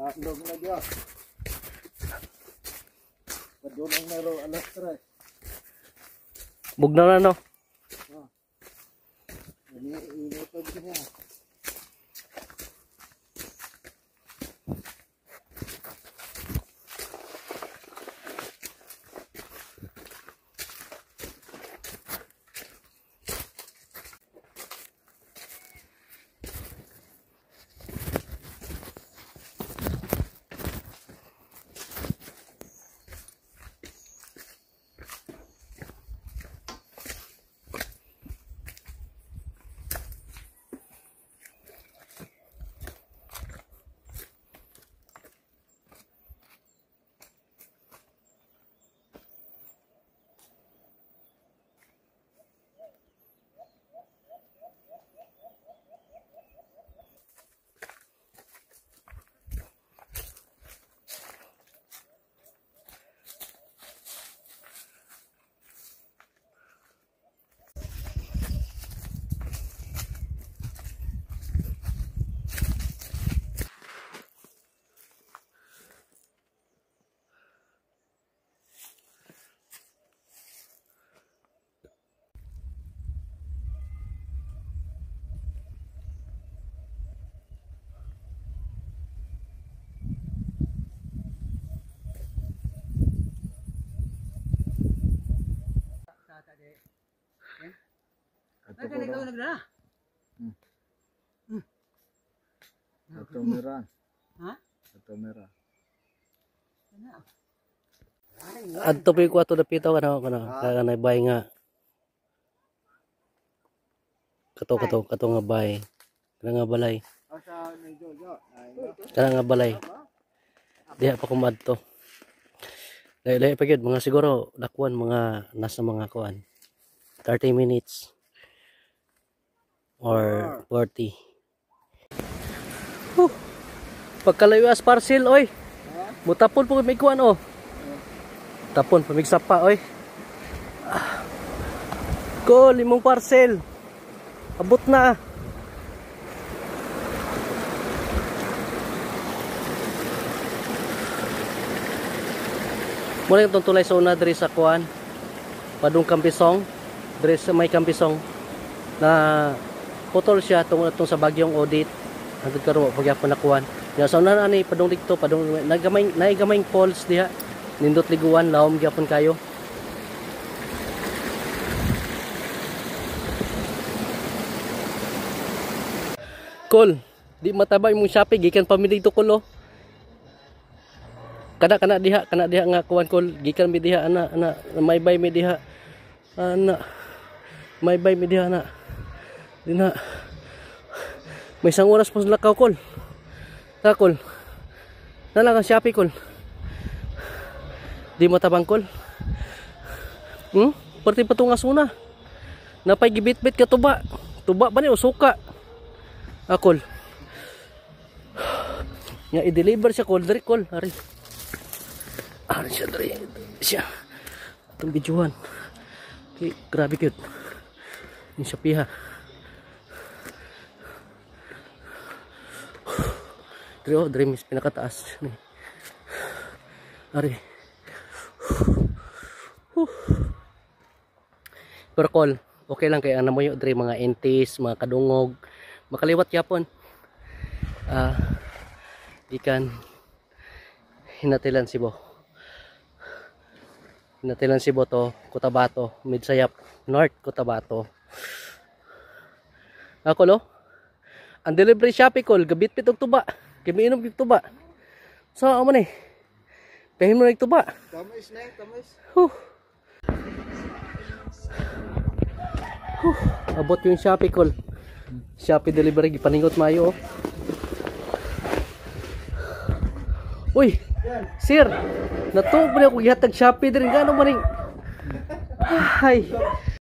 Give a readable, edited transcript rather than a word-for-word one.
Andog na diya. Padulong na ro alas 3. Bugna na no. Ini pag niya. Atau merah. Hah? Atau merah. Adto pa ko ato dapito kana bay nga. Kato nga bay. Kana nga balay. Kana nga balay. Diha pa kumadto. Dai pa gyud mga siguro dakwan mga nasa mga kuan. 30 minutes or 40. Pagkalayo as parcel oy. Mutapon po may kuan oh. Tapon pamigsapa oy. Ko limong parcel. Abot na. Muna itong tulay sa una diri sa kuan. Padung Kampisong. Diri sa may Kampisong na putol siya tungod sa bagyong audit. Hangtod karon pagyapon na kuan. Ya sa una ani padung dikto padung naigamay falls diha. Nindot liguan lawom gyapon kayo. Kol, di matabay mong Shopee gikan pamili to kol oh. Kana diha nga kuan kol gikan mi diha ana may bay mi diha. Ana may bay mi diha na. Dina. May isang oras pa lakaw kol. Ta kol. Nala ka Shopee kol. Di mo tabang kol. Perti patungas muna. Napay gibit-bit ka tuba. Tuba ba ni usuka? Akol. Nga i-deliver siya kol, diri kol, ari. Ari siya diri. Siya. Itong bidyuhan. Okay, grabe cute. Yung siya piha. Diri oh, diri mis pinakataas. Ari. Pero kol, okay lang kaya namoyo diri mga entis, mga kadungog. Makaliwat yapon. Ikan Hinatilan Cebu. Hinatilan Cebu to, Cotabato, Midsayap, North Cotabato. Ako lo. Ang delivery Shopee call, gabit-bit og tuba. Kimiinom gyud tuba. So amo ni. Pahin mo na tuba. Tamis na, tamis. Abot yung Shopee call. Shopee delivery gipaningot mayo. Uy, sir, natuog mo na ako gihatag Shopee diri gano maning. Ay,